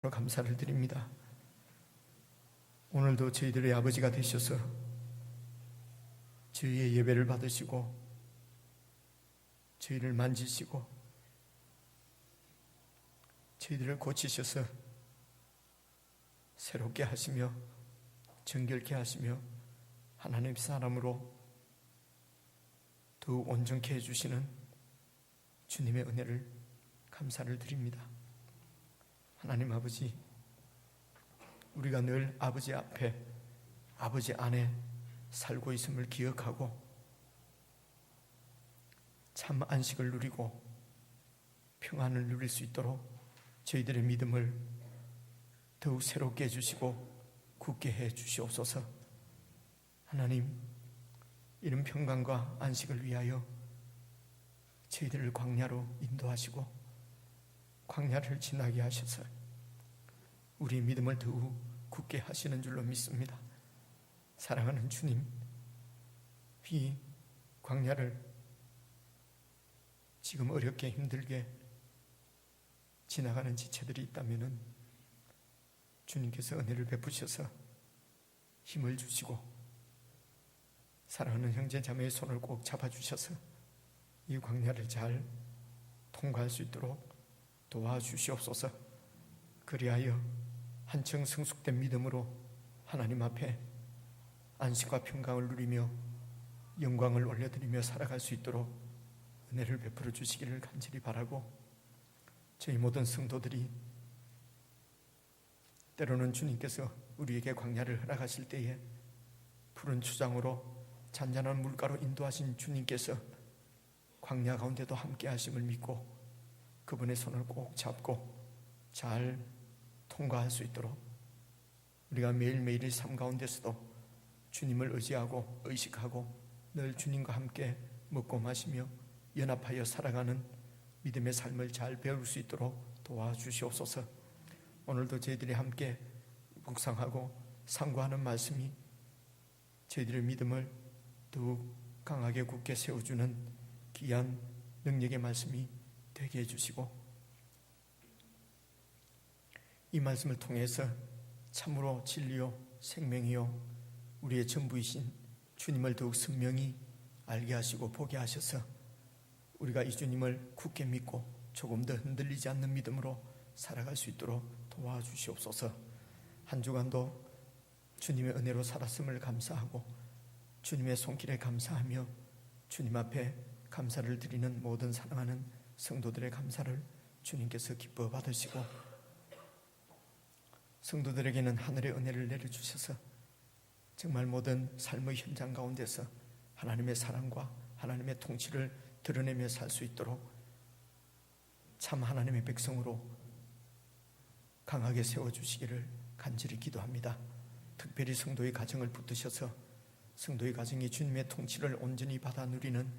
참으로 감사를 드립니다. 오늘도 저희들의 아버지가 되셔서 저희의 예배를 받으시고 저희를 만지시고 저희들을 고치셔서 새롭게 하시며 정결케 하시며 하나님의 사람으로 더욱 온전케 해주시는 주님의 은혜를 감사를 드립니다. 하나님 아버지, 우리가 늘 아버지 앞에 아버지 안에 살고 있음을 기억하고 참 안식을 누리고 평안을 누릴 수 있도록 저희들의 믿음을 더욱 새롭게 해주시고 굳게 해 주시옵소서. 하나님, 이런 평강과 안식을 위하여 저희들을 광야로 인도하시고 광야를 지나게 하셔서 우리 믿음을 더욱 굳게 하시는 줄로 믿습니다. 사랑하는 주님, 이 광야를 지금 어렵게 힘들게 지나가는 지체들이 있다면 주님께서 은혜를 베푸셔서 힘을 주시고 사랑하는 형제 자매의 손을 꼭 잡아주셔서 이 광야를 잘 통과할 수 있도록 도와주시옵소서. 그리하여 한층 성숙된 믿음으로 하나님 앞에 안식과 평강을 누리며 영광을 올려드리며 살아갈 수 있도록 은혜를 베풀어 주시기를 간절히 바라고, 저희 모든 성도들이 때로는 주님께서 우리에게 광야를 허락하실 때에 푸른 초장으로 잔잔한 물가로 인도하신 주님께서 광야 가운데도 함께 하심을 믿고 그분의 손을 꼭 잡고 잘 통과할 수 있도록 우리가 매일매일의 삶 가운데서도 주님을 의지하고 의식하고 늘 주님과 함께 먹고 마시며 연합하여 살아가는 믿음의 삶을 잘 배울 수 있도록 도와주시옵소서. 오늘도 저희들이 함께 묵상하고 상고하는 말씀이 저희들의 믿음을 더욱 강하게 굳게 세워주는 귀한 능력의 말씀이 되게 해주시고 이 말씀을 통해서 참으로 진리요 생명이요 우리의 전부이신 주님을 더욱 선명히 알게 하시고 보게 하셔서 우리가 이 주님을 굳게 믿고 조금 더 흔들리지 않는 믿음으로 살아갈 수 있도록 도와주시옵소서. 한 주간도 주님의 은혜로 살았음을 감사하고 주님의 손길에 감사하며 주님 앞에 감사를 드리는 모든 사랑하는 성도들의 감사를 주님께서 기뻐 받으시고 성도들에게는 하늘의 은혜를 내려주셔서 정말 모든 삶의 현장 가운데서 하나님의 사랑과 하나님의 통치를 드러내며 살 수 있도록 참 하나님의 백성으로 강하게 세워주시기를 간절히 기도합니다. 특별히 성도의 가정을 붙드셔서 성도의 가정이 주님의 통치를 온전히 받아 누리는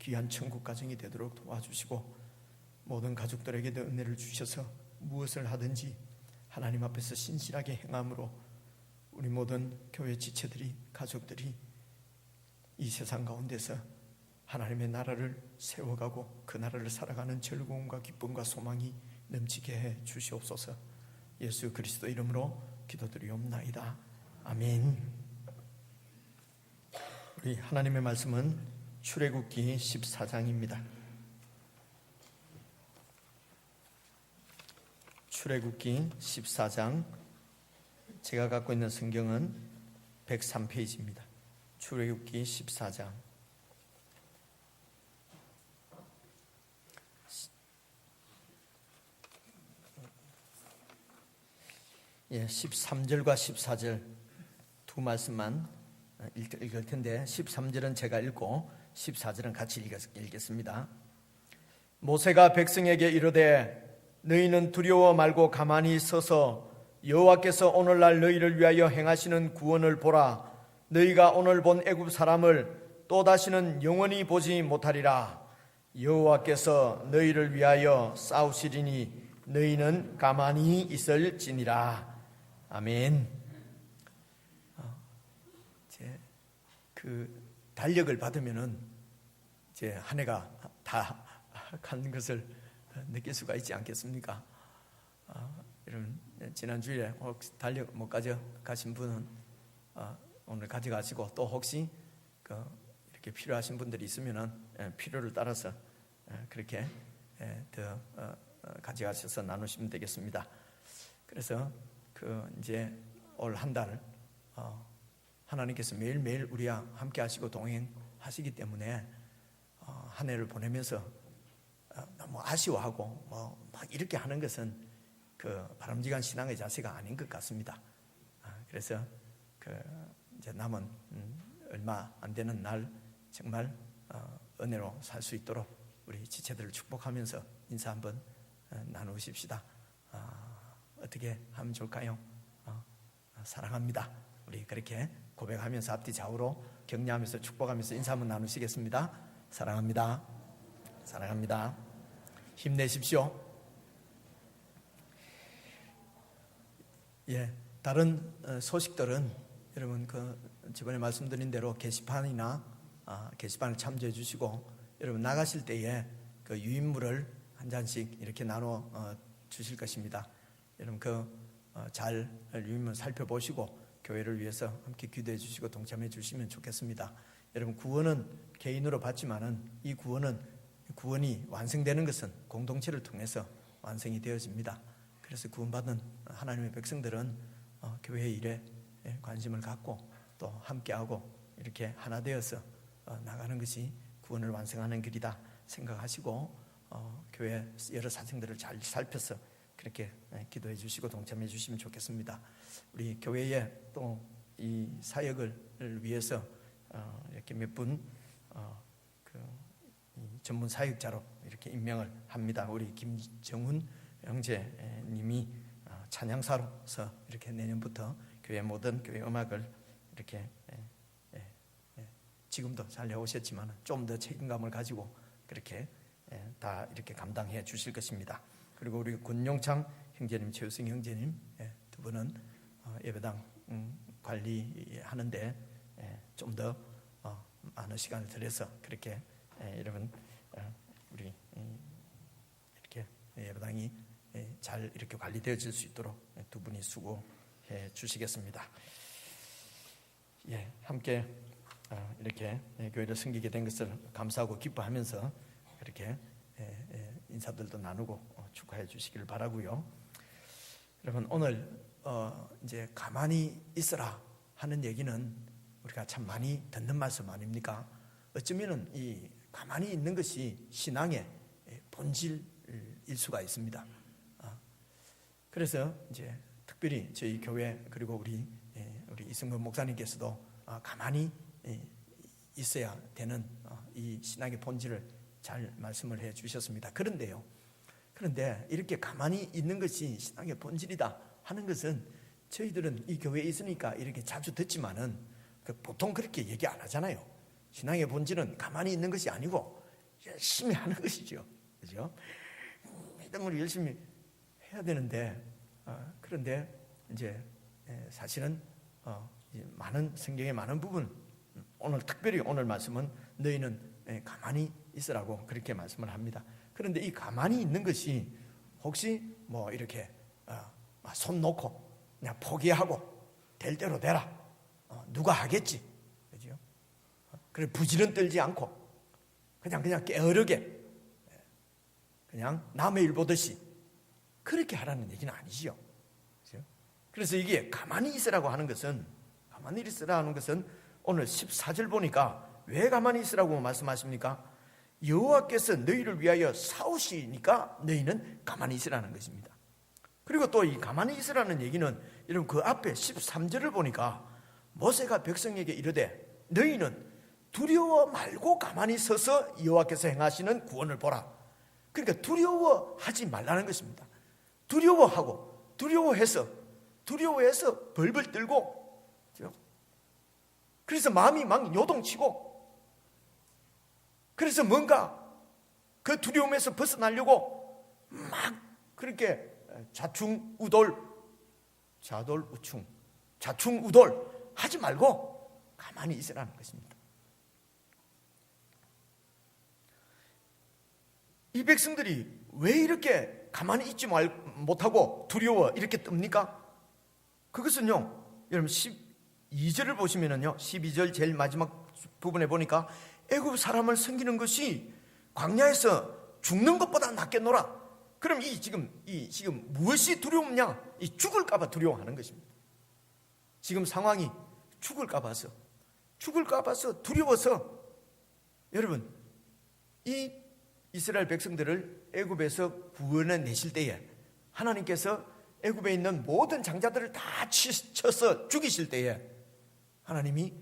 귀한 천국 가정이 되도록 도와주시고 모든 가족들에게도 은혜를 주셔서 무엇을 하든지 하나님 앞에서 신실하게 행함으로 우리 모든 교회 지체들이 가족들이 이 세상 가운데서 하나님의 나라를 세워가고 그 나라를 살아가는 즐거움과 기쁨과 소망이 넘치게 해 주시옵소서. 예수 그리스도 이름으로 기도드리옵나이다. 아멘. 우리 하나님의 말씀은 출애굽기 14장입니다. 출애굽기 14장, 제가 갖고 있는 성경은 103페이지입니다. 출애굽기 14장. 예, 13절과 14절 두 말씀만 읽을 텐데 13절은 제가 읽고 14절은 같이 읽겠습니다. 모세가 백성에게 이르되 너희는 두려워 말고 가만히 서서 여호와께서 오늘날 너희를 위하여 행하시는 구원을 보라. 너희가 오늘 본 애굽 사람을 또다시는 영원히 보지 못하리라. 여호와께서 너희를 위하여 싸우시리니 너희는 가만히 있을지니라. 아멘. 이제 그 달력을 받으면은 이제 한 해가 다 간 것을 느낄 수가 있지 않겠습니까? 여러분 지난주에 혹시 달력 못 가져가신 분은 오늘 가져가시고, 또 혹시 이렇게 필요하신 분들이 있으면은 필요를 따라서 그렇게 더 가져가셔서 나누시면 되겠습니다. 그래서 이제 올 한 달 하나님께서 매일매일 우리와 함께 하시고 동행하시기 때문에 한 해를 보내면서 너무 아쉬워하고 막 이렇게 하는 것은 바람직한 신앙의 자세가 아닌 것 같습니다. 그래서 이제 남은 얼마 안 되는 날 정말 은혜로 살 수 있도록 우리 지체들을 축복하면서 인사 한번 나누십시다. 어떻게 하면 좋을까요? 사랑합니다. 우리 그렇게 고백하면서 앞뒤 좌우로 격려하면서 축복하면서 인사 한번 나누시겠습니다. 사랑합니다. 사랑합니다. 힘내십시오. 다른 소식들은 여러분 저번에 말씀드린 대로 게시판을 참조해 주시고, 여러분 나가실 때에 유인물을 한 잔씩 이렇게 나눠 주실 것입니다. 여러분 잘 유인물 살펴보시고 교회를 위해서 함께 기도해 주시고 동참해 주시면 좋겠습니다. 여러분 구원은 개인으로 받지만은 이 구원이 완성되는 것은 공동체를 통해서 완성이 되어집니다. 그래서 구원받은 하나님의 백성들은 교회 일에 관심을 갖고 또 함께하고 이렇게 하나 되어서 나가는 것이 구원을 완성하는 길이다 생각하시고 교회 여러 사정들을 잘 살펴서 그렇게 기도해 주시고 동참해 주시면 좋겠습니다. 우리 교회에 또 이 사역을 위해서 이렇게 몇 분 전문 사역자로 이렇게 임명을 합니다. 우리 김정훈 형제님이 찬양사로서 이렇게 내년부터 교회 모든 교회 음악을 이렇게 지금도 잘 해오셨지만 좀 더 책임감을 가지고 그렇게 다 이렇게 감당해 주실 것입니다. 그리고 우리 권용창 형제님, 최우승 형제님 두 분은 예배당 관리하는데 좀 더 많은 시간을 들여서 그렇게 여러분 우리 이렇게 예배당이 잘 이렇게 관리되어질 수 있도록 두 분이 수고해 주시겠습니다. 함께 이렇게 교회를 섬기게 된 것을 감사하고 기뻐하면서 그렇게 인사들도 나누고 축하해 주시기를 바라고요. 여러분 오늘 이제 가만히 있으라 하는 얘기는 우리가 참 많이 듣는 말씀 아닙니까? 어쩌면은 이 가만히 있는 것이 신앙의 본질일 수가 있습니다. 그래서 이제 특별히 저희 교회 그리고 우리 이승근 목사님께서도 가만히 있어야 되는 이 신앙의 본질을 잘 말씀을 해 주셨습니다. 그런데 이렇게 가만히 있는 것이 신앙의 본질이다 하는 것은 저희들은 이 교회에 있으니까 이렇게 자주 듣지만은 보통 그렇게 얘기 안 하잖아요. 신앙의 본질은 가만히 있는 것이 아니고 열심히 하는 것이죠. 그죠? 믿음을 열심히 해야 되는데 그런데 이제 사실은 많은 성경의 많은 부분 오늘 특별히 오늘 말씀은 너희는 가만히 있으라고 그렇게 말씀을 합니다. 그런데 이 가만히 있는 것이 혹시 뭐 이렇게 손 놓고 그냥 포기하고 될 대로 되라 누가 하겠지, 그죠? 그래 부지런 떨지 않고 그냥 게으르게 그냥 남의 일 보듯이 그렇게 하라는 얘기는 아니지요. 그죠? 그래서 이게 가만히 있으라고 하는 것은 오늘 14절 보니까 왜 가만히 있으라고 말씀하십니까? 여호와께서 너희를 위하여 싸우시니까 너희는 가만히 있으라는 것입니다. 그리고 또 이 가만히 있으라는 얘기는 여러분 그 앞에 13절을 보니까 모세가 백성에게 이르되 너희는 두려워 말고 가만히 서서 여호와께서 행하시는 구원을 보라. 그러니까 두려워하지 말라는 것입니다. 두려워해서 벌벌 떨고 그래서 마음이 막 요동치고 그래서 뭔가 그 두려움에서 벗어나려고 막 그렇게 좌충우돌 하지 말고 가만히 있으라는 것입니다. 이 백성들이 왜 이렇게 가만히 있지 못하고 두려워 이렇게 뜹니까? 그것은요, 여러분 12절을 보시면은요, 12절 제일 마지막 부분에 보니까 애굽 사람을 섬기는 것이 광야에서 죽는 것보다 낫겠노라. 그럼 지금 무엇이 두려움냐? 이 죽을까봐 두려워하는 것입니다. 지금 상황이 죽을까봐서 두려워서, 여러분, 이 이스라엘 백성들을 애굽에서 구원해 내실 때에 하나님께서 애굽에 있는 모든 장자들을 다 쳐서 죽이실 때에 하나님이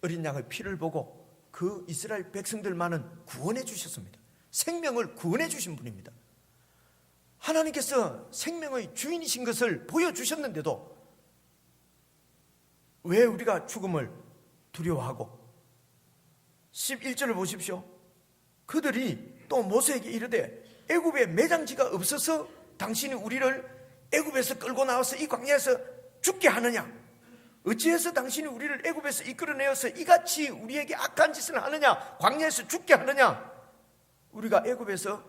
어린 양의 피를 보고 그 이스라엘 백성들만은 구원해 주셨습니다. 생명을 구원해 주신 분입니다. 하나님께서 생명의 주인이신 것을 보여주셨는데도 왜 우리가 죽음을 두려워하고, 11절을 보십시오. 그들이 또 모세에게 이르되 애굽에 매장지가 없어서 당신이 우리를 애굽에서 끌고 나와서 이 광야에서 죽게 하느냐? 어찌해서 당신이 우리를 애굽에서 이끌어내어서 이같이 우리에게 악한 짓을 하느냐? 광야에서 죽게 하느냐? 우리가 애굽에서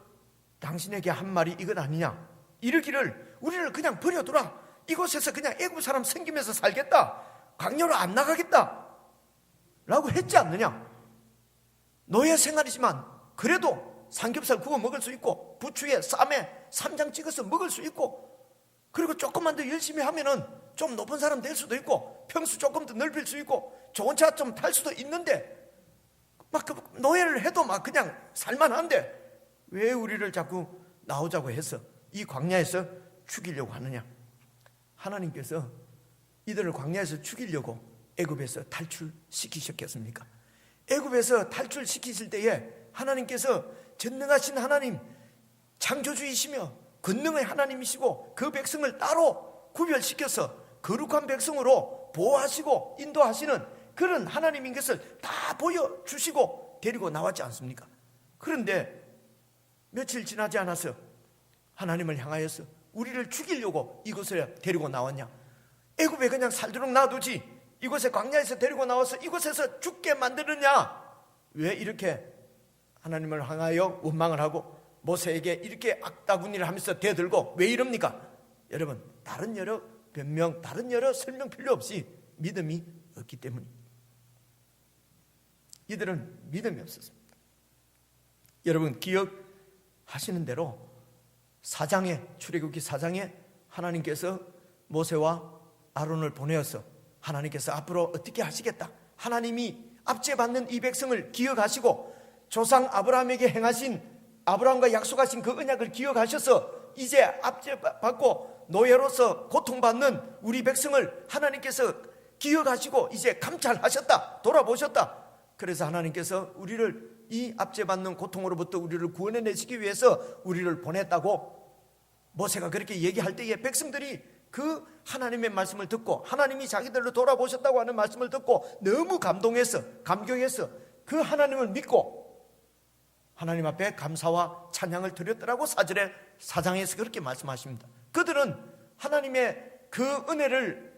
당신에게 한 말이 이것 아니냐? 이르기를 우리를 그냥 버려두라. 이곳에서 그냥 애굽 사람 섬기면서 살겠다. 광야로 안 나가겠다 라고 했지 않느냐? 노예 생활이지만 그래도 삼겹살 구워 먹을 수 있고, 부추에 쌈에 쌈장 찍어서 먹을 수 있고, 그리고 조금만 더 열심히 하면은 좀 높은 사람 될 수도 있고, 평수 조금 더 넓힐 수 있고, 좋은 차 좀 탈 수도 있는데, 막 노예를 해도 막 그냥 살만한데 왜 우리를 자꾸 나오자고 해서 이 광야에서 죽이려고 하느냐? 하나님께서 이들을 광야에서 죽이려고 애굽에서 탈출시키셨겠습니까? 애굽에서 탈출시키실 때에 하나님께서 전능하신 하나님, 창조주이시며 권능의 하나님이시고 그 백성을 따로 구별시켜서 거룩한 백성으로 보호하시고 인도하시는 그런 하나님인 것을 다 보여주시고 데리고 나왔지 않습니까? 그런데 며칠 지나지 않아서 하나님을 향하여서 우리를 죽이려고 이곳에 데리고 나왔냐? 애굽에 그냥 살도록 놔두지 이곳에 광야에서 데리고 나와서 이곳에서 죽게 만드느냐? 왜 이렇게 하나님을 향하여 원망을 하고 모세에게 이렇게 악다구니를 하면서 대들고 왜 이럽니까? 여러분, 다른 여러 변명, 다른 여러 설명 필요 없이 믿음이 없기 때문입니다. 이들은 믿음이 없었습니다. 여러분 기억하시는 대로 출애굽기 4장에 하나님께서 모세와 아론을 보내어서 하나님께서 앞으로 어떻게 하시겠다, 하나님이 압제받는 이 백성을 기억하시고 조상 아브라함에게 행하신, 아브라함과 약속하신 그 언약을 기억하셔서 이제 압제받고 노예로서 고통받는 우리 백성을 하나님께서 기억하시고 이제 감찰하셨다, 돌아보셨다. 그래서 하나님께서 우리를 이 압제받는 고통으로부터 우리를 구원해내시기 위해서 우리를 보냈다고 모세가 그렇게 얘기할 때에 백성들이 그 하나님의 말씀을 듣고 하나님이 자기들로 돌아보셨다고 하는 말씀을 듣고 너무 감격해서 그 하나님을 믿고 하나님 앞에 감사와 찬양을 드렸더라고 4장에서 그렇게 말씀하십니다. 그들은 하나님의 그 은혜를,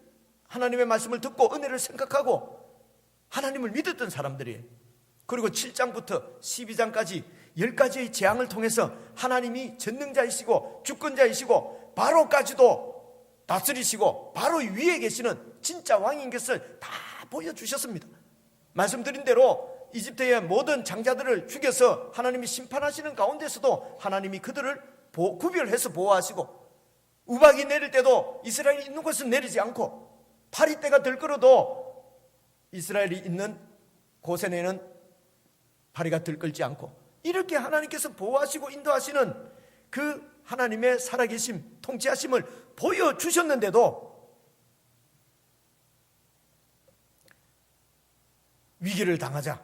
하나님의 말씀을 듣고 은혜를 생각하고 하나님을 믿었던 사람들이에요. 그리고 7장부터 12장까지 10가지의 재앙을 통해서 하나님이 전능자이시고 주권자이시고 바로까지도 다스리시고 바로 위에 계시는 진짜 왕인 것을 다 보여주셨습니다. 말씀드린 대로 이집트의 모든 장자들을 죽여서 하나님이 심판하시는 가운데서도 하나님이 그들을 구별해서 보호하시고, 우박이 내릴 때도 이스라엘이 있는 곳은 내리지 않고, 파리떼가 들끓어도 이스라엘이 있는 고센에는 파리가 들끓지 않고, 이렇게 하나님께서 보호하시고 인도하시는 그 하나님의 살아계심, 통치하심을 보여주셨는데도 위기를 당하자,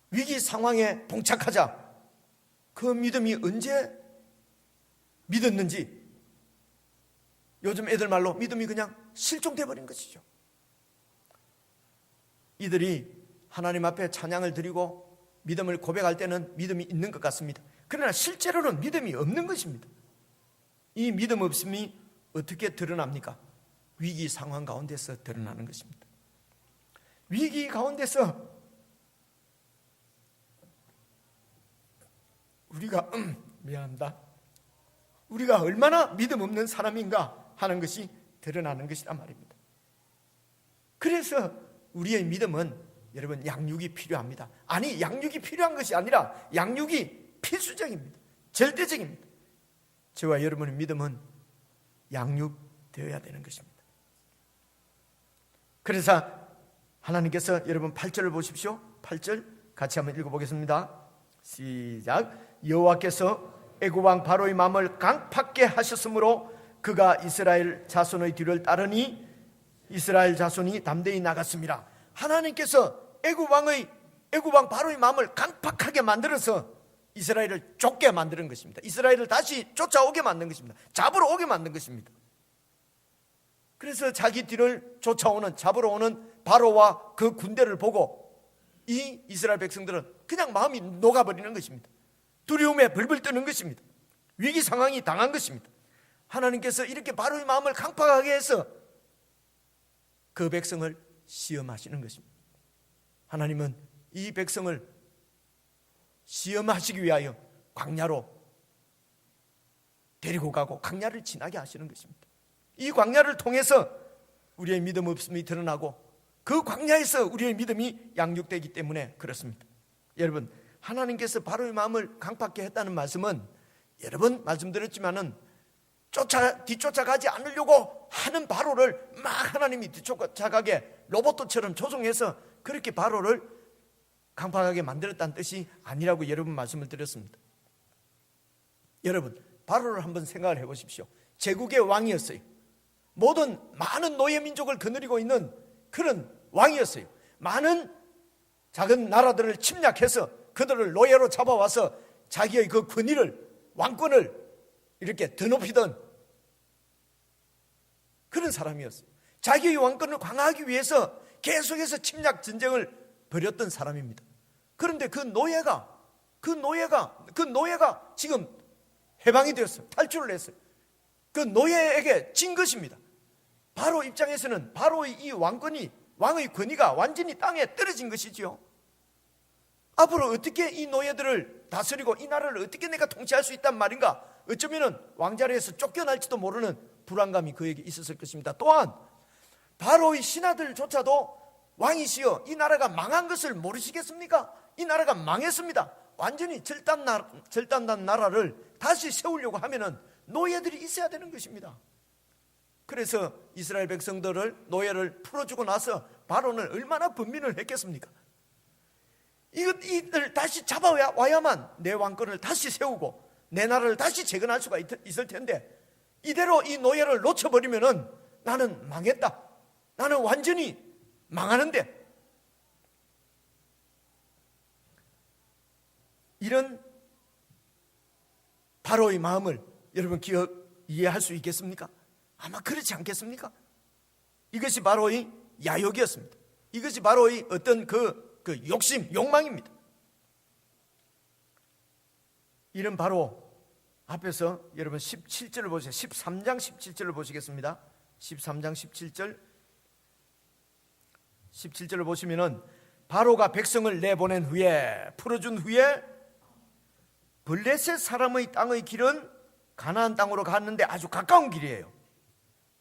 위기 상황에 봉착하자, 그 믿음이 언제 믿었는지, 요즘 애들 말로 믿음이 그냥 실종돼 버린 것이죠. 이들이 하나님 앞에 찬양을 드리고 믿음을 고백할 때는 믿음이 있는 것 같습니다. 그러나 실제로는 믿음이 없는 것입니다. 이 믿음 없음이 어떻게 드러납니까? 위기 상황 가운데서 드러나는 것입니다. 위기 가운데서 우리가 미안합니다. 우리가 얼마나 믿음 없는 사람인가 하는 것이 드러나는 것이란 말입니다. 그래서 우리의 믿음은 여러분 양육이 필요합니다. 아니, 양육이 필요한 것이 아니라 양육이 필수적입니다. 절대적입니다. 저와 여러분의 믿음은 양육되어야 되는 것입니다. 그래서 하나님께서 여러분 8절을 보십시오. 8절 같이 한번 읽어보겠습니다. 시작. 여호와께서 애굽 왕 바로의 마음을 강팍게 하셨으므로 그가 이스라엘 자손의 뒤를 따르니 이스라엘 자손이 담대히 나갔습니다. 하나님께서 애굽 왕 바로의 마음을 강팍하게 만들어서 이스라엘을 쫓게 만드는 것입니다. 이스라엘을 다시 쫓아오게 만든 것입니다. 잡으러 오게 만든 것입니다. 그래서 자기 뒤를 쫓아오는, 잡으러 오는 바로와 그 군대를 보고 이 이스라엘 백성들은 그냥 마음이 녹아버리는 것입니다. 두려움에 벌벌 떠는 것입니다. 위기 상황이 당한 것입니다. 하나님께서 이렇게 바로의 마음을 강팍하게 해서 그 백성을 시험하시는 것입니다. 하나님은 이 백성을 시험하시기 위하여 광야로 데리고 가고 광야를 지나게 하시는 것입니다. 이 광야를 통해서 우리의 믿음 없음이 드러나고 그 광야에서 우리의 믿음이 양육되기 때문에 그렇습니다. 여러분, 하나님께서 바로의 마음을 강팍게 했다는 말씀은 여러 번 말씀드렸지만은 뒤쫓아가지 않으려고 하는 바로를 막 하나님이 뒤쫓아가게 로봇처럼 조종해서 그렇게 바로를 강팍하게 만들었다는 뜻이 아니라고 여러 번 말씀을 드렸습니다. 여러분, 바로를 한번 생각을 해보십시오. 제국의 왕이었어요. 모든 많은 노예 민족을 거느리고 있는 그런 왕이었어요. 많은 작은 나라들을 침략해서 그들을 노예로 잡아와서 자기의 그 권위를, 왕권을 이렇게 드높이던 그런 사람이었어요. 자기의 왕권을 강화하기 위해서 계속해서 침략 전쟁을 벌였던 사람입니다. 그런데 그 노예가 지금 해방이 되었어요. 탈출을 했어요. 그 노예에게 진 것입니다. 바로 입장에서는 바로의 이 왕의 권위가 완전히 땅에 떨어진 것이지요. 앞으로 어떻게 이 노예들을 다스리고 이 나라를 어떻게 내가 통치할 수 있단 말인가? 어쩌면 왕자리에서 쫓겨날지도 모르는 불안감이 그에게 있었을 것입니다. 또한 바로의 신하들조차도 왕이시여 이 나라가 망한 것을 모르시겠습니까? 이 나라가 망했습니다. 완전히 절단난 나라를 다시 세우려고 하면은 노예들이 있어야 되는 것입니다. 그래서 이스라엘 백성들을 노예를 풀어주고 나서 바로는 얼마나 번민을 했겠습니까? 이들 다시 잡아와야만 내 왕권을 다시 세우고 내 나라를 다시 재건할 수가 있을 텐데 이대로 이 노예를 놓쳐버리면은 나는 망했다. 나는 완전히 망하는데, 이런 바로의 마음을 여러분 이해할 수 있겠습니까? 아마 그렇지 않겠습니까? 이것이 바로의 야욕이었습니다. 이것이 바로의 어떤 그 욕심, 욕망입니다. 이런 바로 앞에서 여러분 17절을 보세요. 13장 17절을 보시겠습니다. 13장 17절을 보시면은 바로가 백성을 내보낸 후에, 풀어준 후에 블레셋 사람의 땅의 길은 가나안 땅으로 갔는데 아주 가까운 길이에요.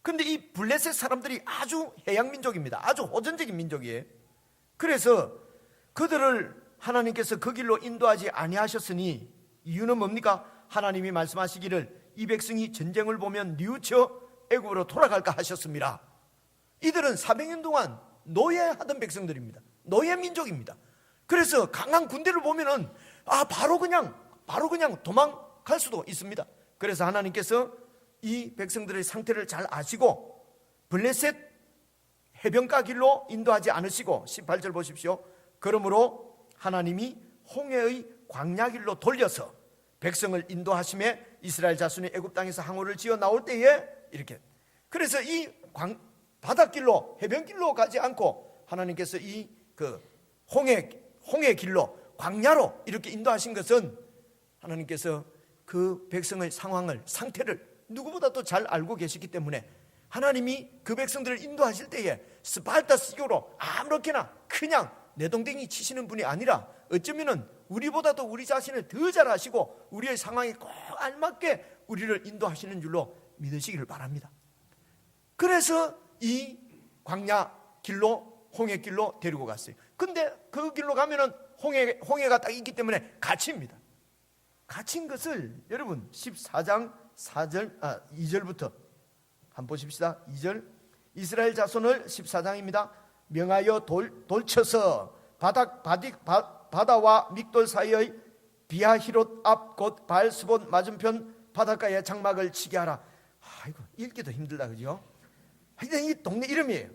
그런데 이 블레셋 사람들이 아주 해양 민족입니다. 아주 호전적인 민족이에요. 그래서 그들을 하나님께서 그 길로 인도하지 아니하셨으니 이유는 뭡니까? 하나님이 말씀하시기를 이 백성이 전쟁을 보면 뉘우쳐 애굽으로 돌아갈까 하셨습니다. 이들은 400년 동안 노예하던 백성들입니다. 노예 민족입니다. 그래서 강한 군대를 보면은 바로 그냥 도망갈 수도 있습니다. 그래서 하나님께서 이 백성들의 상태를 잘 아시고 블레셋 해변가 길로 인도하지 않으시고 18절 보십시오. 그러므로 하나님이 홍해의 광야 길로 돌려서 백성을 인도하심에 이스라엘 자손이 애굽 땅에서 항우를 지어 나올 때에 이렇게, 그래서 이 바닷길로 해변길로 가지 않고 하나님께서 이 홍해 길로 광야로 이렇게 인도하신 것은 하나님께서 그 백성의 상태를 누구보다도 잘 알고 계시기 때문에 하나님이 그 백성들을 인도하실 때에 스파르타식으로 아무렇게나 그냥 내동댕이 치시는 분이 아니라 어쩌면은 우리보다도 우리 자신을 더 잘 아시고 우리의 상황에 꼭 알맞게 우리를 인도하시는 줄로 믿으시기를 바랍니다. 그래서 이 광야 길로, 홍해 길로 데리고 갔어요. 근데 그 길로 가면은 홍해가 딱 있기 때문에 갇힙니다. 갇힌 것을 여러분 14장 2절부터 한번 보십시다. 2절, 이스라엘 자손을 14장입니다. 명하여 돌쳐서 바다와 믹돌 사이의 비하히롯 앞 곧 바알스본 맞은편 바닷가에 장막을 치게 하라. 아이고, 읽기도 힘들다, 그죠? 하여튼 이 동네 이름이에요.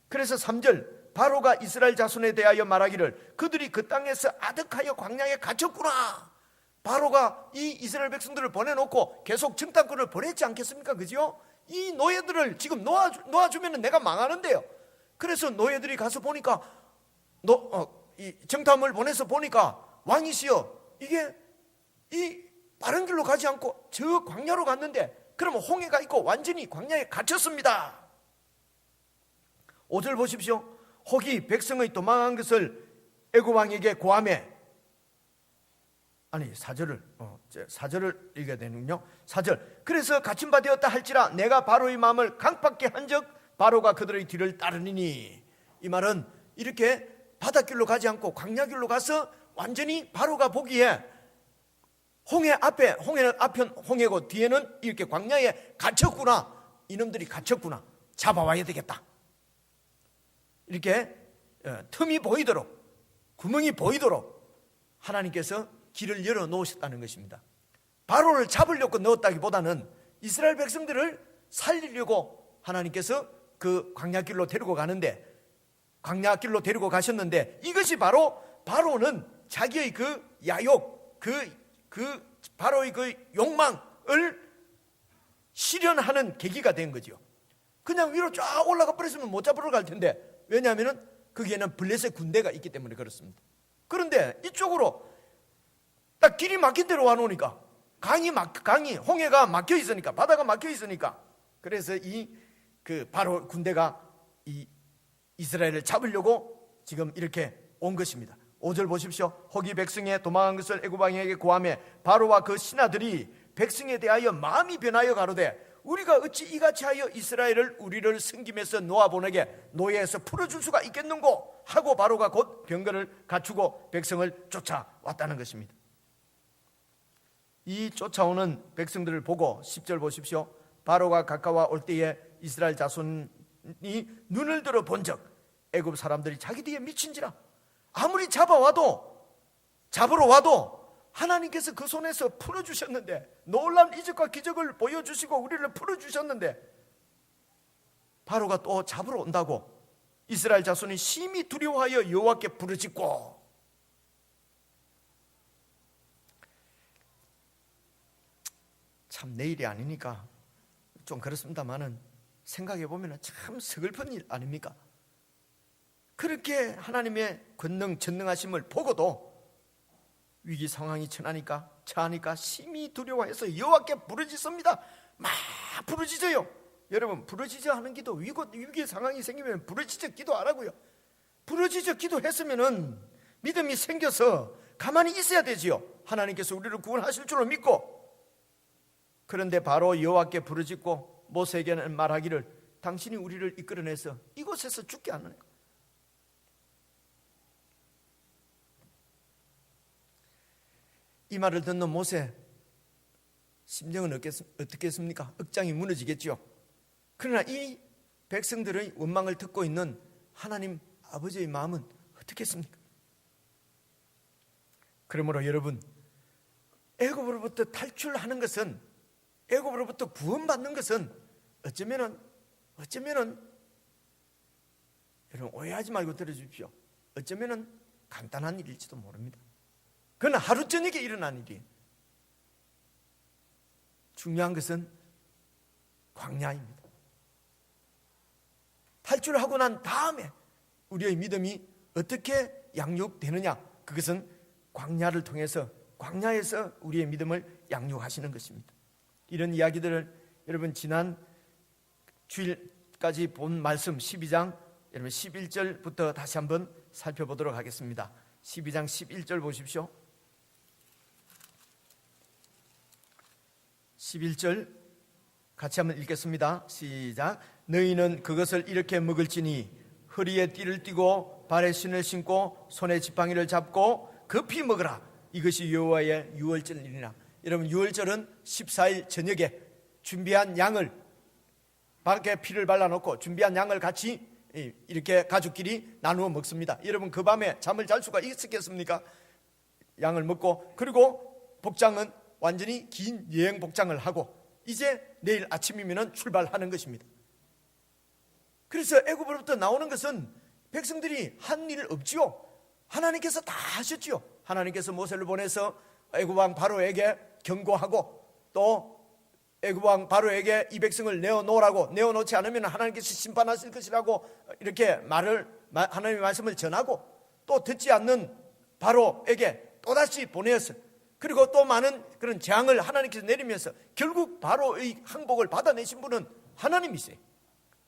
그래서 3절, 바로가 이스라엘 자손에 대하여 말하기를 그들이 그 땅에서 아득하여 광야에 갇혔구나. 바로가 이 이스라엘 백성들을 보내놓고 계속 정탐꾼을 보냈지 않겠습니까? 그죠? 이 노예들을 지금 놓아주면 내가 망하는데요. 그래서 노예들이 가서 보니까 이 정탐을 보내서 보니까 왕이시여, 이게 이 바른 길로 가지 않고 저 광야로 갔는데 그러면 홍해가 있고 완전히 광야에 갇혔습니다. 5절 보십시오. 혹이 백성의 도망한 것을 애굽 왕에게 고하매, 아니 4절을 읽어야 되는군요. 4절, 그래서 갇힌 바 되었다 할지라 내가 바로의 마음을 강팍게 한즉 바로가 그들의 뒤를 따르니니. 이 말은 이렇게 바닷길로 가지 않고 광야길로 가서 완전히 바로가 보기에 홍해는 앞편 홍해고 뒤에는 이렇게 광야에 갇혔구나, 이놈들이 갇혔구나, 잡아와야 되겠다, 이렇게 틈이 보이도록, 구멍이 보이도록 하나님께서 길을 열어 놓으셨다는 것입니다. 바로를 잡으려고 넣었다기보다는 이스라엘 백성들을 살리려고 하나님께서 그 광야길로 데리고 가셨는데, 이것이 바로 바로는 자기의 그 야욕, 바로의 그 욕망을 실현하는 계기가 된 거죠. 그냥 위로 쫙 올라가 버렸으면 못 잡으러 갈 텐데, 왜냐하면 거기에는 블레셋 군대가 있기 때문에 그렇습니다. 그런데 이쪽으로 딱 길이 막힌 대로 와놓으니까, 강이 홍해가 막혀 있으니까, 바다가 막혀 있으니까, 그래서 그 바로 군대가 이 이스라엘을 잡으려고 지금 이렇게 온 것입니다. 5절 보십시오. 혹이 백성의 도망한 것을 애굽 왕에게 고하매 바로와 그 신하들이 백성에 대하여 마음이 변하여 가로되 우리가 어찌 이같이 하여 이스라엘을 우리를 섬김에서 놓아보내게 노예에서 풀어줄 수가 있겠는고 하고 바로가 곧 병거를 갖추고 백성을 쫓아왔다는 것입니다. 이 쫓아오는 백성들을 보고 10절 보십시오. 바로가 가까워 올 때에 이스라엘 자손이 눈을 들어 본즉 애굽 사람들이 자기 뒤에 미친지라. 아무리 잡으러 와도 하나님께서 그 손에서 풀어주셨는데, 놀라운 이적과 기적을 보여주시고 우리를 풀어주셨는데, 바로가 또 잡으러 온다고 이스라엘 자손이 심히 두려워하여 여호와께 부르짖고. 참 내 일이 아니니까 좀 그렇습니다만은 생각해 보면 참 서글픈 일 아닙니까? 그렇게 하나님의 권능 전능하심을 보고도 위기 상황이 처하니까 심히 두려워해서 여호와께 부르짖습니다. 막 부르짖어요. 여러분, 부르짖어 하는 기도, 위기 상황이 생기면 부르짖어 기도 안 하고요. 부르짖어 기도했으면은 믿음이 생겨서 가만히 있어야 되지요. 하나님께서 우리를 구원하실 줄로 믿고. 그런데 바로 여호와께 부르짖고 모세에게는 말하기를 당신이 우리를 이끌어내서 이곳에서 죽게 하는 거예요. 이 말을 듣는 모세 심정은 어떻겠습니까? 억장이 무너지겠죠. 그러나 이 백성들의 원망을 듣고 있는 하나님 아버지의 마음은 어떻겠습니까? 그러므로 여러분, 애굽으로부터 탈출하는 것은, 애굽으로부터 구원받는 것은 어쩌면은 여러분 오해하지 말고 들어주십시오. 어쩌면은 간단한 일일지도 모릅니다. 그건 하루 저녁에 일어난 일이에요. 중요한 것은 광야입니다. 탈출하고 난 다음에 우리의 믿음이 어떻게 양육되느냐, 그것은 광야를 통해서, 광야에서 우리의 믿음을 양육하시는 것입니다. 이런 이야기들을 여러분 지난 주일까지 본 말씀 12장 여러분 11절부터 다시 한번 살펴보도록 하겠습니다. 12장 11절 보십시오. 11절 같이 한번 읽겠습니다. 시작. 너희는 그것을 이렇게 먹을지니 허리에 띠를 띠고 발에 신을 신고 손에 지팡이를 잡고 급히 먹으라. 이것이 여호와의 유월절이니라. 여러분, 유월절은 14일 저녁에 준비한 양을, 밖에 피를 발라놓고 준비한 양을 같이 이렇게 가족끼리 나누어 먹습니다. 여러분, 그 밤에 잠을 잘 수가 있었겠습니까? 양을 먹고, 그리고 복장은 완전히 긴 여행 복장을 하고 이제 내일 아침이면 출발하는 것입니다. 그래서 애굽으로부터 나오는 것은 백성들이 한 일 없지요. 하나님께서 다 하셨지요. 하나님께서 모세를 보내서 애굽왕 바로에게 경고하고, 또 애굽왕 바로에게 이 백성을 내어놓으라고, 내어놓지 않으면 하나님께서 심판하실 것이라고 이렇게 하나님의 말씀을 전하고, 또 듣지 않는 바로에게 또다시 보내었어요. 그리고 또 많은 그런 재앙을 하나님께서 내리면서 결국 바로의 항복을 받아내신 분은 하나님이세요.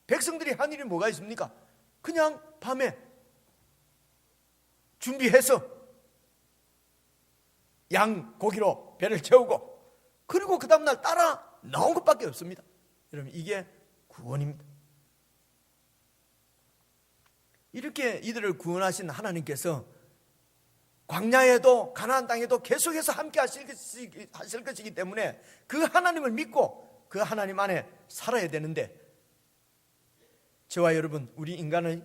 백성들이 한 일이 뭐가 있습니까? 그냥 밤에 준비해서 양 고기로 배를 채우고, 그리고 그 다음날 따라 나온 것밖에 없습니다. 여러분, 이게 구원입니다. 이렇게 이들을 구원하신 하나님께서 광야에도 가나안 땅에도 계속해서 함께 하실 것이기 때문에 그 하나님을 믿고 그 하나님 안에 살아야 되는데, 저와 여러분, 우리 인간의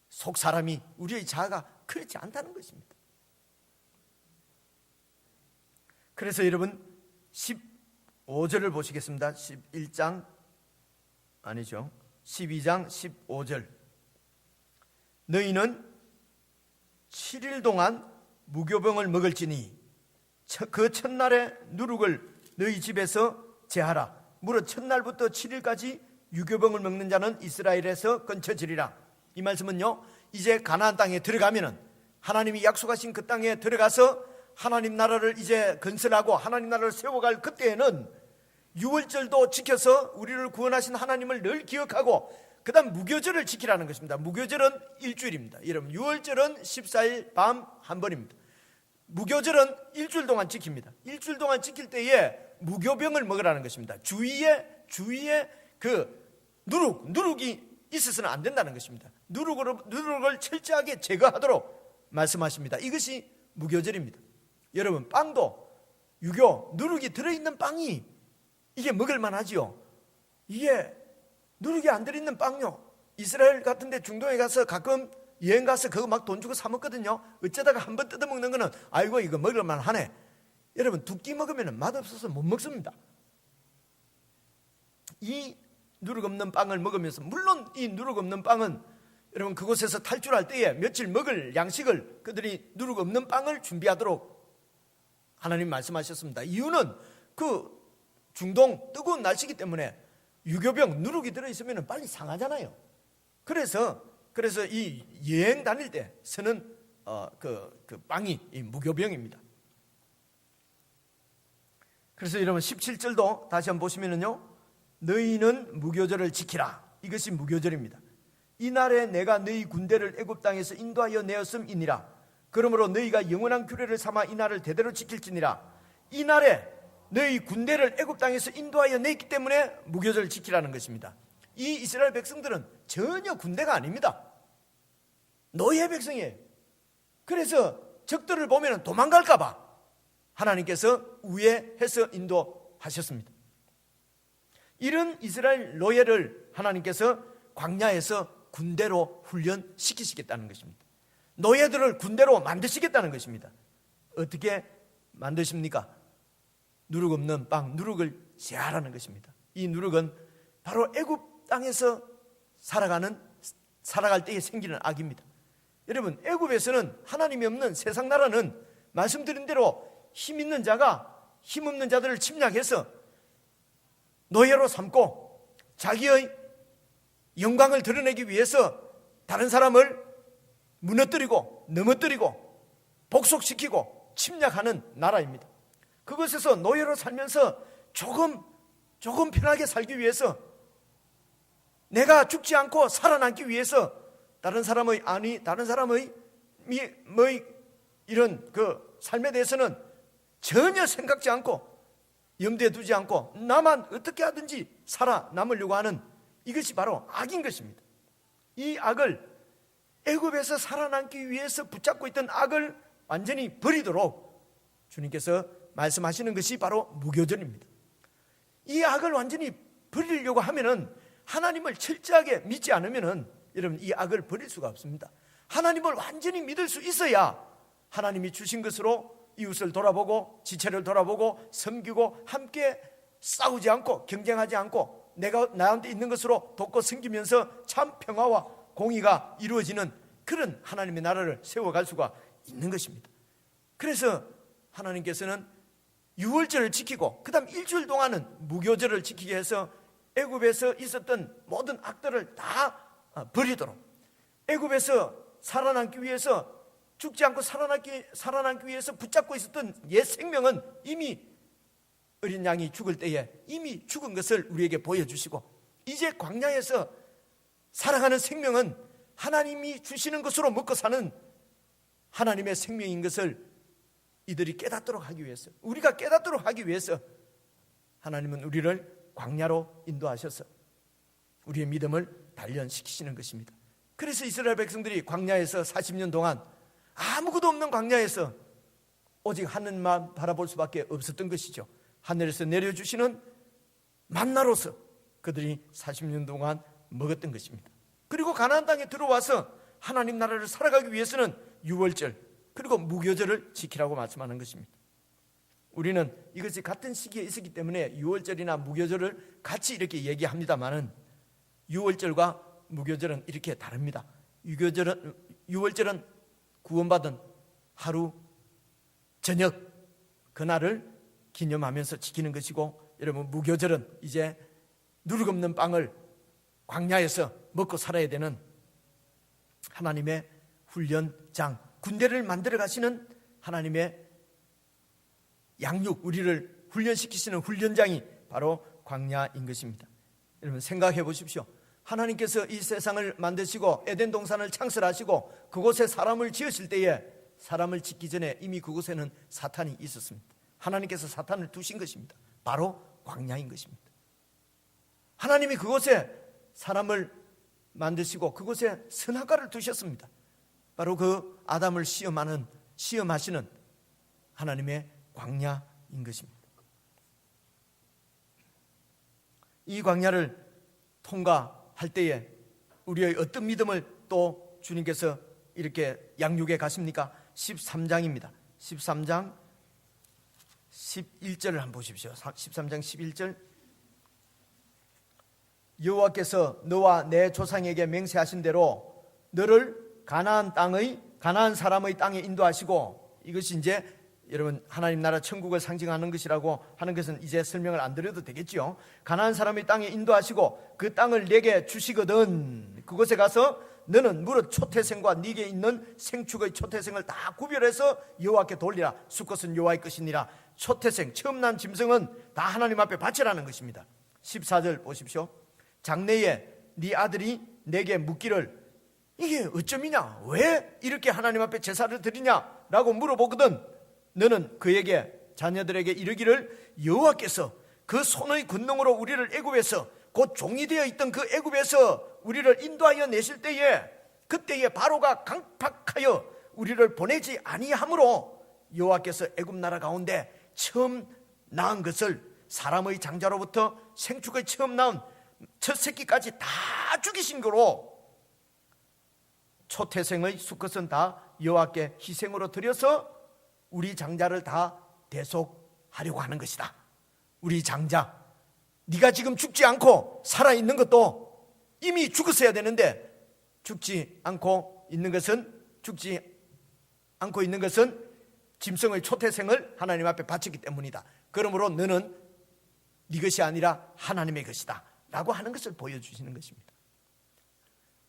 속 사람이, 우리의 자아가 그렇지 않다는 것입니다. 그래서 여러분 15절을 보시겠습니다. 12장 15절. 너희는 7일 동안 무교병을 먹을지니 그 첫날에 누룩을 너희 집에서 제하라. 무릇 첫날부터 7일까지 유교병을 먹는 자는 이스라엘에서 건쳐지리라. 이 말씀은요, 이제 가나안 땅에 들어가면은, 하나님이 약속하신 그 땅에 들어가서 하나님 나라를 이제 건설하고 하나님 나라를 세워갈 그때에는 유월절도 지켜서 우리를 구원하신 하나님을 늘 기억하고, 그 다음 무교절을 지키라는 것입니다. 무교절은 일주일입니다. 여러분, 유월절은 14일 밤 한 번입니다. 무교절은 일주일 동안 지킵니다. 일주일 동안 지킬 때에 무교병을 먹으라는 것입니다. 주위에 그 누룩이 있어서는 안 된다는 것입니다. 누룩을 철저하게 제거하도록 말씀하십니다. 이것이 무교절입니다. 여러분, 빵도 누룩이 들어있는 빵이 이게 먹을만 하지요. 이게 누룩이 안 들어있는 빵요, 이스라엘 같은 데 중동에 가서 가끔 여행 가서 그거 막 돈 주고 사 먹거든요. 어쩌다가 한번 뜯어먹는 거는 아이고 이거 먹을만 하네. 여러분, 두 끼 먹으면 맛없어서 못 먹습니다. 이 누룩 없는 빵을 먹으면서, 물론 이 누룩 없는 빵은 여러분 그곳에서 탈출할 때에 며칠 먹을 양식을, 그들이 누룩 없는 빵을 준비하도록 하나님 말씀하셨습니다. 이유는 그 중동 뜨거운 날씨이기 때문에 유교병 누룩이 들어있으면 빨리 상하잖아요. 그래서 이 여행 다닐 때 쓰는 그 빵이 이 무교병입니다. 그래서 여러분 17절도 다시 한번 보시면은요, 너희는 무교절을 지키라. 이것이 무교절입니다. 이날에 내가 너희 군대를 애굽 땅에서 인도하여 내었음이니라. 그러므로 너희가 영원한 규례를 삼아 이날을 대대로 지킬지니라. 이날에 너희 군대를 애굽 땅에서 인도하여 냈기 때문에 무교절을 지키라는 것입니다. 이 이스라엘 백성들은 전혀 군대가 아닙니다. 노예 백성이에요. 그래서 적들을 보면 도망갈까 봐 하나님께서 우회해서 인도하셨습니다. 이런 이스라엘 노예를 하나님께서 광야에서 군대로 훈련시키시겠다는 것입니다. 노예들을 군대로 만드시겠다는 것입니다. 어떻게 만드십니까? 누룩 없는 빵, 누룩을 제하라는 것입니다. 이 누룩은 바로 애굽 땅에서 살아갈 때에 생기는 악입니다. 여러분, 애굽에서는 하나님이 없는 세상 나라는 말씀드린 대로 힘 있는 자가 힘 없는 자들을 침략해서 노예로 삼고 자기의 영광을 드러내기 위해서 다른 사람을 무너뜨리고 넘어뜨리고 복속시키고 침략하는 나라입니다. 그것에서 노예로 살면서 조금 편하게 살기 위해서, 내가 죽지 않고 살아남기 위해서 다른 사람의 이런 그 삶에 대해서는 전혀 생각지 않고 염두에 두지 않고 나만 어떻게 하든지 살아남으려고 하는 이것이 바로 악인 것입니다. 이 악을, 애굽에서 살아남기 위해서 붙잡고 있던 악을 완전히 버리도록 주님께서 말씀하시는 것이 바로 무교절입니다. 이 악을 완전히 버리려고 하면은, 하나님을 철저하게 믿지 않으면은 여러분 이 악을 버릴 수가 없습니다. 하나님을 완전히 믿을 수 있어야 하나님이 주신 것으로 이웃을 돌아보고 지체를 돌아보고 섬기고 함께 싸우지 않고 경쟁하지 않고 내가 나한테 있는 것으로 돕고 섬기면서 참 평화와 공의가 이루어지는 그런 하나님의 나라를 세워갈 수가 있는 것입니다. 그래서 하나님께서는 유월절을 지키고 그 다음 일주일 동안은 무교절을 지키게 해서 애굽에서 있었던 모든 악들을 다 버리도록, 애굽에서 살아남기 위해서, 죽지 않고 살아남기 위해서 붙잡고 있었던 옛 생명은 이미 어린 양이 죽을 때에 이미 죽은 것을 우리에게 보여주시고, 이제 광야에서 살아가는 생명은 하나님이 주시는 것으로 먹고 사는 하나님의 생명인 것을 이들이 깨닫도록 하기 위해서, 우리가 깨닫도록 하기 위해서 하나님은 우리를 광야로 인도하셔서 우리의 믿음을 단련시키시는 것입니다. 그래서 이스라엘 백성들이 광야에서 40년 동안 아무것도 없는 광야에서 오직 하늘만 바라볼 수밖에 없었던 것이죠. 하늘에서 내려주시는 만나로서 그들이 40년 동안 먹었던 것입니다. 그리고 가나안 땅에 들어와서 하나님 나라를 살아가기 위해서는 유월절 그리고 무교절을 지키라고 말씀하는 것입니다. 우리는 이것이 같은 시기에 있었기 때문에 유월절이나 무교절을 같이 이렇게 얘기합니다만은 유월절과 무교절은 이렇게 다릅니다. 유월절은 구원받은 하루 저녁 그날을 기념하면서 지키는 것이고, 여러분 무교절은 이제 누룩 없는 빵을 광야에서 먹고 살아야 되는 하나님의 훈련장, 군대를 만들어 가시는 하나님의 양육, 우리를 훈련시키시는 훈련장이 바로 광야인 것입니다. 여러분 생각해 보십시오. 하나님께서 이 세상을 만드시고 에덴 동산을 창설하시고 그곳에 사람을 지으실 때에 사람을 짓기 전에 이미 그곳에는 사탄이 있었습니다. 하나님께서 사탄을 두신 것입니다. 바로 광야인 것입니다. 하나님이 그곳에 사람을 만드시고 그곳에 선악과를 두셨습니다. 바로 그 아담을 시험하시는 하나님의 광야인 것입니다. 이 광야를 통과할 때에 우리의 어떤 믿음을 또 주님께서 이렇게 양육해 가십니까? 13장입니다. 13장 11절을 한번 보십시오. 13장 11절. 여호와께서 너와 내 조상에게 맹세하신 대로 너를 가나안 사람의 땅에 인도하시고, 이것이 이제 여러분 하나님 나라 천국을 상징하는 것이라고 하는 것은 이제 설명을 안 드려도 되겠죠. 가나안 사람의 땅에 인도하시고 그 땅을 내게 주시거든 그곳에 가서 너는 무릇 초태생과 네게 있는 생축의 초태생을 다 구별해서 여호와께 돌리라. 수컷은 여호와의 것이니라. 초태생, 처음 난 짐승은 다 하나님 앞에 바치라는 것입니다. 14절 보십시오. 장래에 네 아들이 내게 묻기를 이게 어쩜이냐, 왜 이렇게 하나님 앞에 제사를 드리냐 라고 물어보거든 너는 그에게, 자녀들에게 이르기를 여호와께서 그 손의 권능으로 우리를 애굽에서, 곧 종이 되어 있던 그 애굽에서 우리를 인도하여 내실 때에 그때에 바로가 강팍하여 우리를 보내지 아니하므로 여호와께서 애굽 나라 가운데 처음 낳은 것을 사람의 장자로부터 생축의 처음 낳은 첫 새끼까지 다 죽이신 거로 초태생의 수컷은 다 여호와께 희생으로 드려서 우리 장자를 다 대속하려고 하는 것이다. 우리 장자, 네가 지금 죽지 않고 살아있는 것도 이미 죽었어야 되는데 죽지 않고 있는 것은 짐승의 초태생을 하나님 앞에 바쳤기 때문이다. 그러므로 너는 네 것이 아니라 하나님의 것이다 라고 하는 것을 보여주시는 것입니다.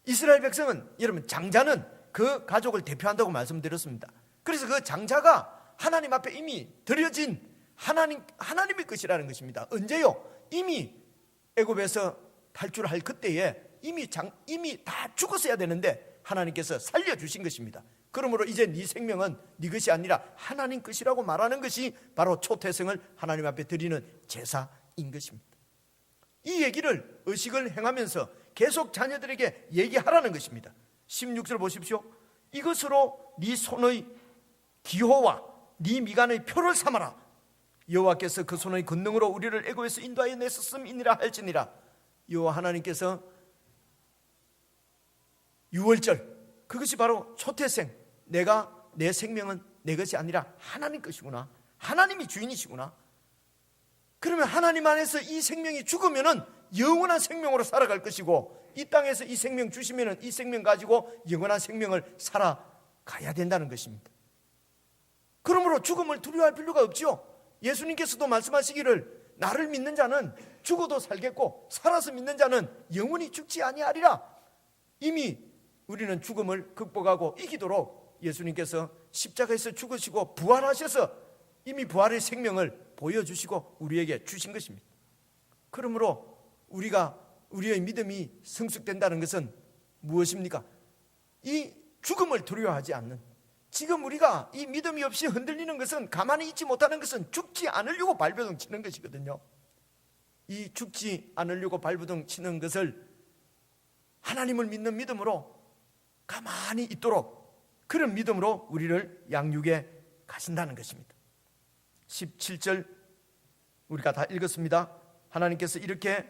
이스라엘 백성은, 여러분 장자는 그 가족을 대표한다고 말씀드렸습니다. 그래서 그 장자가 하나님 앞에 이미 드려진 하나님의 것이라는 것입니다. 언제요? 이미 애굽에서 탈출할 그때에 이미 다 죽었어야 되는데 하나님께서 살려주신 것입니다. 그러므로 이제 네 생명은 네 것이 아니라 하나님 것이라고 말하는 것이 바로 초태생을 하나님 앞에 드리는 제사인 것입니다. 이 얘기를 의식을 행하면서 계속 자녀들에게 얘기하라는 것입니다. 16절 보십시오. 이것으로 네 손의 기호와 네 미간의 표를 삼아라. 여호와께서 그 손의 권능으로 우리를 애굽에서 인도하여 내셨음이니라 할지니라. 여호와 하나님께서 유월절, 그것이 바로 초태생, 내 생명은 내 것이 아니라 하나님 것이구나, 하나님이 주인이시구나. 그러면 하나님 안에서 이 생명이 죽으면은 영원한 생명으로 살아갈 것이고, 이 땅에서 이 생명 주시면은 이 생명 가지고 영원한 생명을 살아가야 된다는 것입니다. 그러므로 죽음을 두려워할 필요가 없지요. 예수님께서도 말씀하시기를 나를 믿는 자는 죽어도 살겠고 살아서 믿는 자는 영원히 죽지 아니하리라. 이미 우리는 죽음을 극복하고 이기도록 예수님께서 십자가에서 죽으시고 부활하셔서 이미 부활의 생명을 보여주시고 우리에게 주신 것입니다. 그러므로 우리의 믿음이 성숙된다는 것은 무엇입니까? 이 죽음을 두려워하지 않는, 지금 우리가 이 믿음이 없이 흔들리는 것은, 가만히 있지 못하는 것은 죽지 않으려고 발버둥 치는 것이거든요. 이 죽지 않으려고 발버둥 치는 것을 하나님을 믿는 믿음으로 가만히 있도록, 그런 믿음으로 우리를 양육해 가신다는 것입니다. 17절 우리가 다 읽었습니다. 하나님께서 이렇게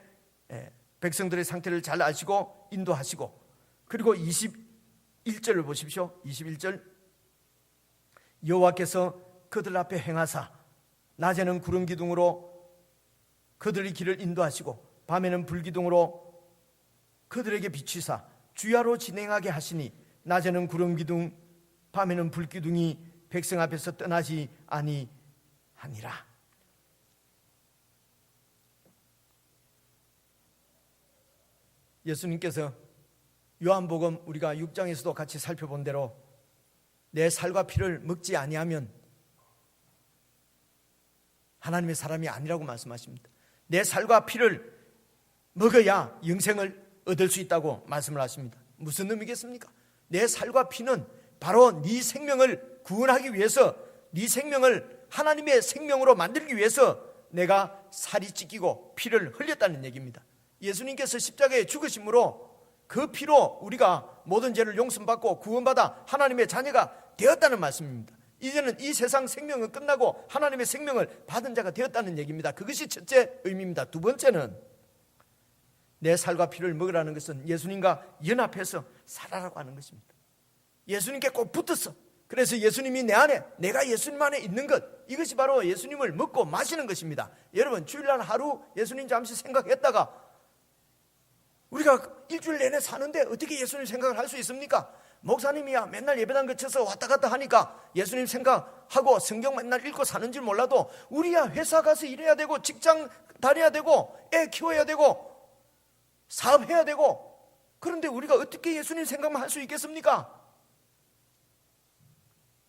백성들의 상태를 잘 아시고 인도하시고, 그리고 21절을 보십시오. 21절 여호와께서 그들 앞에 행하사 낮에는 구름 기둥으로 그들의 길을 인도하시고 밤에는 불기둥으로 그들에게 비추사 주야로 진행하게 하시니 낮에는 구름 기둥 밤에는 불기둥이 백성 앞에서 떠나지 아니하니라. 예수님께서 요한복음 우리가 6장에서도 같이 살펴본 대로 내 살과 피를 먹지 아니하면 하나님의 사람이 아니라고 말씀하십니다. 내 살과 피를 먹어야 영생을 얻을 수 있다고 말씀을 하십니다. 무슨 의미겠습니까? 내 살과 피는 바로 네 생명을 구원하기 위해서, 네 생명을 하나님의 생명으로 만들기 위해서 내가 살이 찢기고 피를 흘렸다는 얘기입니다. 예수님께서 십자가에 죽으심으로 그 피로 우리가 모든 죄를 용서받고 구원받아 하나님의 자녀가 되었다는 말씀입니다. 이제는 이 세상 생명은 끝나고 하나님의 생명을 받은 자가 되었다는 얘기입니다. 그것이 첫째 의미입니다. 두 번째는 내 살과 피를 먹으라는 것은 예수님과 연합해서 살아라고 하는 것입니다. 예수님께 꼭 붙었어. 그래서 예수님이 내 안에, 내가 예수님 안에 있는 것, 이것이 바로 예수님을 먹고 마시는 것입니다. 여러분, 주일날 하루 예수님 잠시 생각했다가 우리가 일주일 내내 사는데 어떻게 예수님 생각을 할 수 있습니까? 목사님이야 맨날 예배당 거쳐서 왔다 갔다 하니까 예수님 생각하고 성경 맨날 읽고 사는 줄 몰라도, 우리야 회사 가서 일해야 되고 직장 다녀야 되고 애 키워야 되고 사업해야 되고, 그런데 우리가 어떻게 예수님 생각만 할 수 있겠습니까?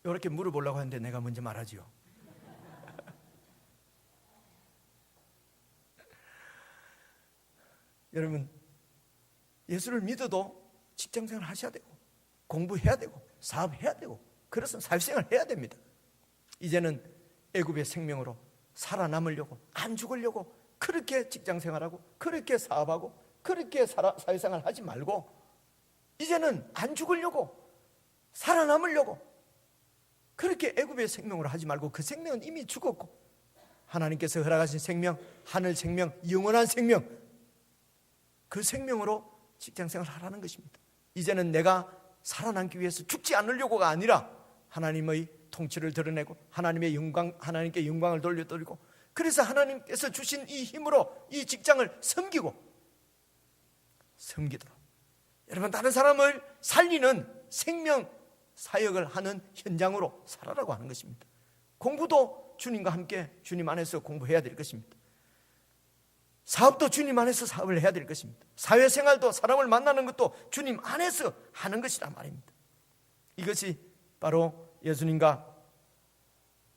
이렇게 물어보려고 하는데 내가 먼저 말하지요. 여러분, 예수를 믿어도 직장생활 하셔야 되고 공부해야 되고 사업해야 되고 그래서 사회생활 해야 됩니다. 이제는 애굽의 생명으로 살아남으려고, 안 죽으려고 그렇게 직장생활하고 그렇게 사업하고 그렇게 사회생활 하지 말고, 이제는 안 죽으려고 살아남으려고 그렇게 애굽의 생명으로 하지 말고, 그 생명은 이미 죽었고 하나님께서 허락하신 생명, 하늘 생명, 영원한 생명, 그 생명으로 직장생활을 하라는 것입니다. 이제는 내가 살아남기 위해서 죽지 않으려고가 아니라 하나님의 통치를 드러내고 하나님의 영광, 하나님께 영광을 돌려드리고, 그래서 하나님께서 주신 이 힘으로 이 직장을 섬기도록, 여러분, 다른 사람을 살리는 생명 사역을 하는 현장으로 살아라고 하는 것입니다. 공부도 주님과 함께 주님 안에서 공부해야 될 것입니다. 사업도 주님 안에서 사업을 해야 될 것입니다. 사회생활도, 사람을 만나는 것도 주님 안에서 하는 것이란 말입니다. 이것이 바로 예수님과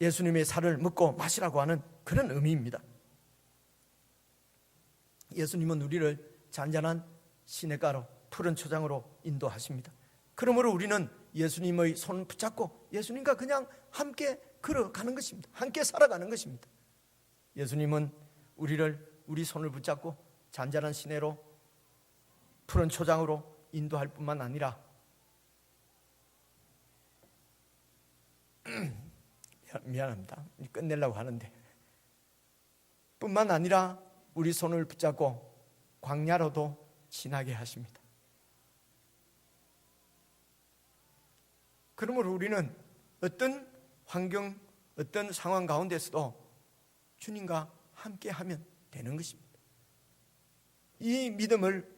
예수님의 살을 먹고 마시라고 하는 그런 의미입니다. 예수님은 우리를 잔잔한 시냇가로, 푸른 초장으로 인도하십니다. 그러므로 우리는 예수님의 손을 붙잡고 예수님과 그냥 함께 걸어가는 것입니다. 함께 살아가는 것입니다. 예수님은 우리 손을 붙잡고 잔잔한 시내로 푸른 초장으로 인도할 뿐만 아니라 미안합니다. 끝내려고 하는데 뿐만 아니라 우리 손을 붙잡고 광야로도 지나게 하십니다. 그러므로 우리는 어떤 환경, 어떤 상황 가운데서도 주님과 함께하면 되는 것입니다. 이 믿음을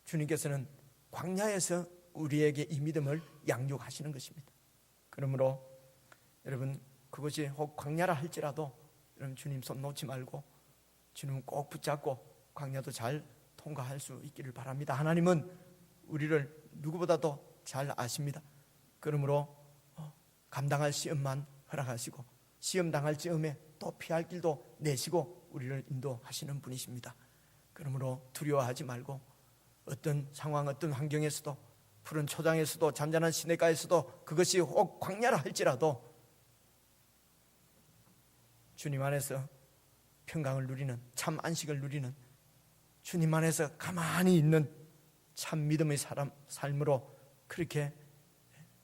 주님께서는 광야에서 우리에게 이 믿음을 양육하시는 것입니다. 그러므로 여러분, 그것이 혹 광야라 할지라도 여러분 주님 손 놓지 말고 주님 꼭 붙잡고 광야도 잘 통과할 수 있기를 바랍니다. 하나님은 우리를 누구보다도 잘 아십니다. 그러므로 감당할 시험만 허락하시고 시험 당할 즈음에 또 피할 길도 내시고 우리를 인도하시는 분이십니다. 그러므로 두려워하지 말고 어떤 상황, 어떤 환경에서도 푸른 초장에서도 잔잔한 시냇가에서도 그것이 혹 광야라 할지라도 주님 안에서 평강을 누리는, 참 안식을 누리는, 주님 안에서 가만히 있는 참 믿음의 삶으로 그렇게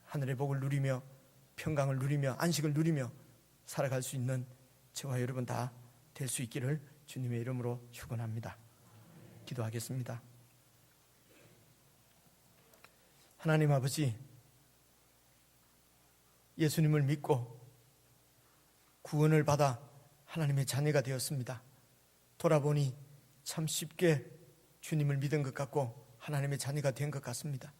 하늘의 복을 누리며 평강을 누리며 안식을 누리며 살아갈 수 있는 저와 여러분 다 될 수 있기를 주님의 이름으로 축원합니다. 기도하겠습니다. 하나님 아버지, 예수님을 믿고 구원을 받아 하나님의 자녀가 되었습니다. 돌아보니 참 쉽게 주님을 믿은 것 같고 하나님의 자녀가 된 것 같습니다.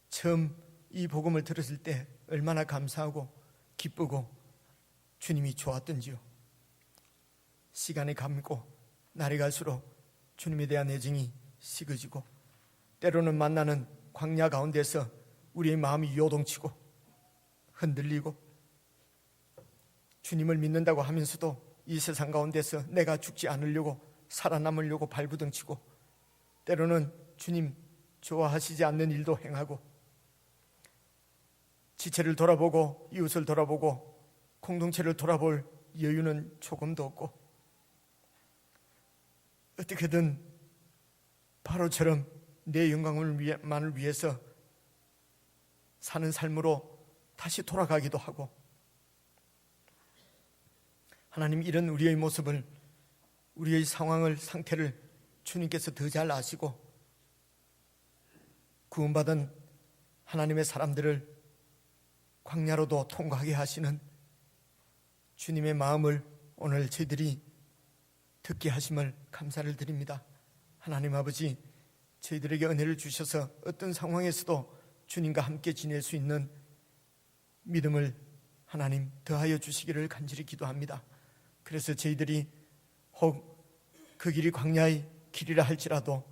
처음 이 복음을 들었을 때 얼마나 감사하고 기쁘고 주님이 좋았던지요. 시간이 감고 날이 갈수록 주님에 대한 애정이 식어지고 때로는 만나는 광야 가운데서 우리의 마음이 요동치고 흔들리고 주님을 믿는다고 하면서도 이 세상 가운데서 내가 죽지 않으려고 살아남으려고 발부둥치고 때로는 주님 좋아하시지 않는 일도 행하고 지체를 돌아보고 이웃을 돌아보고 공동체를 돌아볼 여유는 조금도 없고 어떻게든 바로처럼 내 영광만을 위해서 사는 삶으로 다시 돌아가기도 하고 하나님, 이런 우리의 모습을, 우리의 상황을, 상태를 주님께서 더 잘 아시고 구원받은 하나님의 사람들을 광야로도 통과하게 하시는 주님의 마음을 오늘 저희들이 듣게 하심을 감사를 드립니다. 하나님 아버지, 저희들에게 은혜를 주셔서 어떤 상황에서도 주님과 함께 지낼 수 있는 믿음을 하나님 더하여 주시기를 간절히 기도합니다. 그래서 저희들이 혹 그 길이 광야의 길이라 할지라도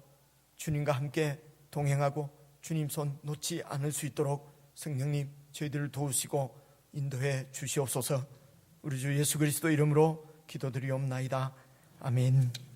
주님과 함께 동행하고 주님 손 놓지 않을 수 있도록 성령님 저희들을 도우시고 인도해 주시옵소서. 우리 주 예수 그리스도 이름으로 기도드리옵나이다. 아멘.